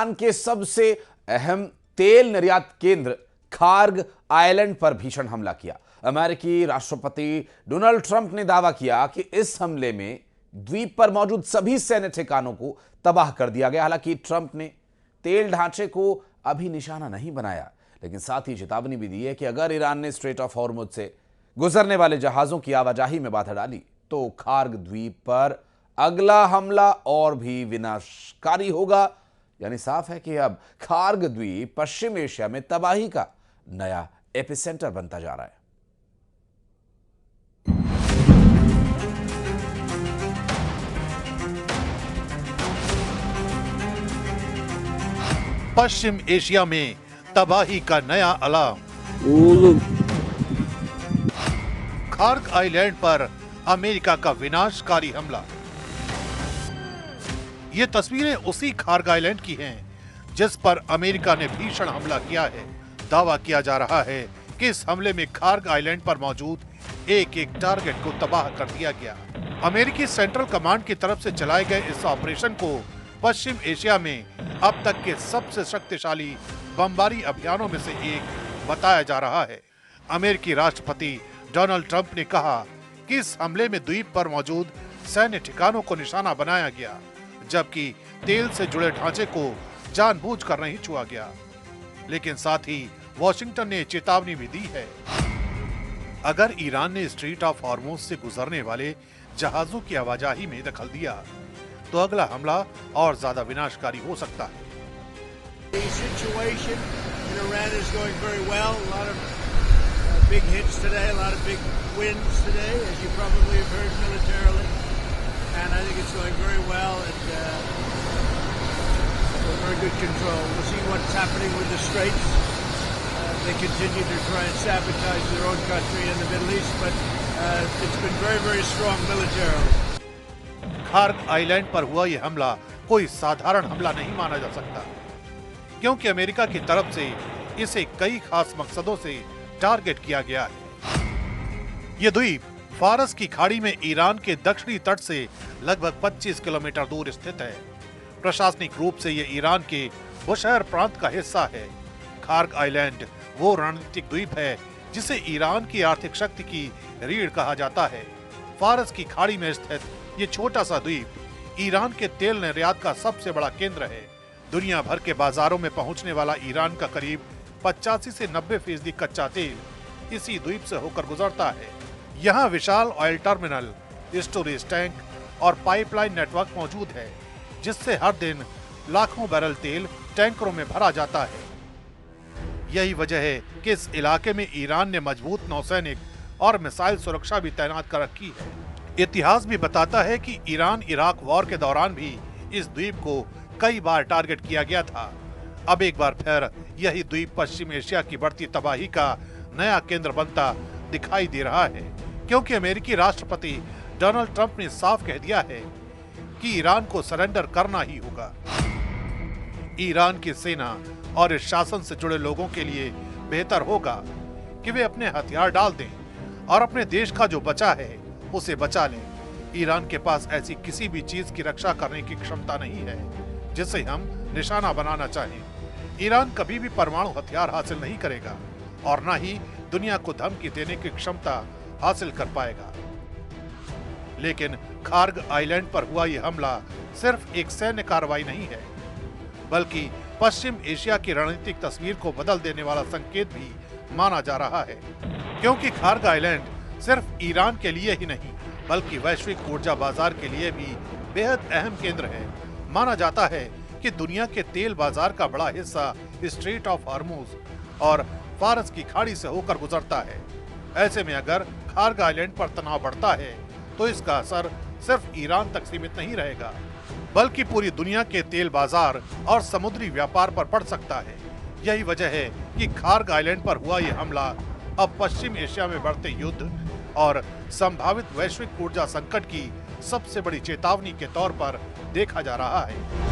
Iran के सबसे अहम तेल निर्यात केंद्र खार्ग आइलैंड पर भीषण हमला किया। अमेरिकी राष्ट्रपति डोनाल्ड ट्रंप ने दावा किया कि इस हमले में द्वीप पर मौजूद सभी सैन्य ठिकानों को तबाह कर दिया गया। हालांकि ट्रंप ने तेल ढांचे को अभी निशाना नहीं बनाया, लेकिन साथ ही चेतावनी भी दी है कि अगर ईरान ने स्ट्रेट ऑफ हॉर्मुज से गुजरने वाले जहाजों की आवाजाही में बाधा डाली तो खार्ग द्वीप पर अगला हमला और भी विनाशकारी होगा। यानी साफ है कि अब खार्ग द्वीप पश्चिम एशिया में तबाही का नया एपिसेंटर बनता जा रहा है। पश्चिम एशिया में तबाही का नया अलार्म। खार्ग आइलैंड पर अमेरिका का विनाशकारी हमला। ये तस्वीरें उसी खार्ग आइलैंड की हैं जिस पर अमेरिका ने भीषण हमला किया है। दावा किया जा रहा है कि इस हमले में खार्ग आइलैंड पर मौजूद एक एक टारगेट को तबाह कर दिया गया। अमेरिकी सेंट्रल कमांड की तरफ से चलाए गए इस ऑपरेशन को पश्चिम एशिया में अब तक के सबसे शक्तिशाली बमबारी अभियानों में से एक बताया जा रहा है। अमेरिकी राष्ट्रपति डोनाल्ड ट्रंप ने कहा कि इस हमले में द्वीप पर मौजूद सैन्य ठिकानों को निशाना बनाया गया, जबकि तेल से जुड़े ढांचे को जानबूझकर नहीं छुआ गया। लेकिन साथ ही वॉशिंगटन ने चेतावनी भी दी है, अगर ईरान ने स्ट्रेट ऑफ हॉर्मुज से गुजरने वाले जहाजों की आवाजाही में दखल दिया तो अगला हमला और ज्यादा विनाशकारी हो सकता है। Big hits today, a lot of big wins today, as you probably have heard militarily, and I think it's going very well and very good control. We'll see what's happening with the Straits. They continue to try and sabotage their own country in the Middle East, but it's been very, very strong militarily. Kharg island पर हुआ यह हमला कोई साधारण हमला नहीं माना जा सकता, क्योंकि अमेरिका की तरफ से इसे कई खास मकसदों से टारगेट किया गया है। यह द्वीप फारस की खाड़ी में ईरान के दक्षिणी तट से लगभग 25 किलोमीटर दूर स्थित है। प्रशासनिक रूप से यह ईरान के बुशहर प्रांत का हिस्सा है। खार्ग आइलैंड वो रणनीतिक द्वीप है जिसे ईरान की आर्थिक शक्ति की रीढ़ कहा जाता है। फारस की खाड़ी में स्थित ये छोटा सा द्वीप ईरान के तेल निर्यात का सबसे बड़ा केंद्र है। दुनिया भर के बाजारों में पहुंचने वाला ईरान का करीब 85 से 90% कच्चा तेल इसी द्वीप से होकर गुजरता है। यहाँ विशाल ऑयल टर्मिनल, स्टोरेज टैंक और पाइपलाइन नेटवर्क मौजूद है, जिससे हर दिन लाखों बैरल तेल टैंकरों में भरा जाता है। यही वजह है कि इस इलाके में ईरान ने मजबूत नौसैनिक और मिसाइल सुरक्षा भी तैनात कर रखी है। इतिहास भी बताता है कि ईरान इराक वॉर के दौरान भी इस द्वीप को कई बार टारगेट किया गया था। अब एक बार फिर यही द्वीप पश्चिम एशिया की बढ़ती तबाही का नया केंद्र बनता दिखाई दे रहा है, क्योंकि अमेरिकी राष्ट्रपति डोनाल्ड ट्रंप ने साफ कह दिया है कि ईरान को सरेंडर करना ही होगा। ईरान की सेना और इस शासन से जुड़े लोगों के लिए बेहतर होगा कि वे अपने हथियार डाल दें और अपने देश का जो बचा है उसे बचा लें। ईरान के पास ऐसी किसी भी चीज की रक्षा करने की क्षमता नहीं है जिसे हम निशाना बनाना चाहें। ईरान कभी भी परमाणु हथियार हासिल नहीं करेगा और न ही दुनिया को धमकी देने की क्षमता हासिल कर पाएगा। लेकिन खार्ग आइलैंड पर हुआ यह हमला सिर्फ एक सैन्य कार्रवाई नहीं है, बल्कि पश्चिम एशिया की रणनीतिक तस्वीर को बदल देने वाला संकेत भी माना जा रहा है, क्योंकि खार्ग आइलैंड सिर्फ ईरान के लिए ही नहीं बल्कि वैश्विक ऊर्जा बाजार के लिए भी बेहद अहम केंद्र है। माना जाता है कि दुनिया के तेल बाजार का बड़ा हिस्सा स्ट्रेट ऑफ हॉर्मुज और फारस की खाड़ी से होकर गुजरता है। ऐसे में अगर खार्ग आइलैंड पर तनाव बढ़ता है तो इसका असर सिर्फ ईरान तक सीमित नहीं रहेगा, बल्कि पूरी दुनिया के तेल बाजार और समुद्री व्यापार पर पड़ सकता है। यही वजह है कि खार्ग आइलैंड पर हुआ यह हमला अब पश्चिम एशिया में बढ़ते युद्ध और संभावित वैश्विक ऊर्जा संकट की सबसे बड़ी चेतावनी के तौर पर देखा जा रहा है।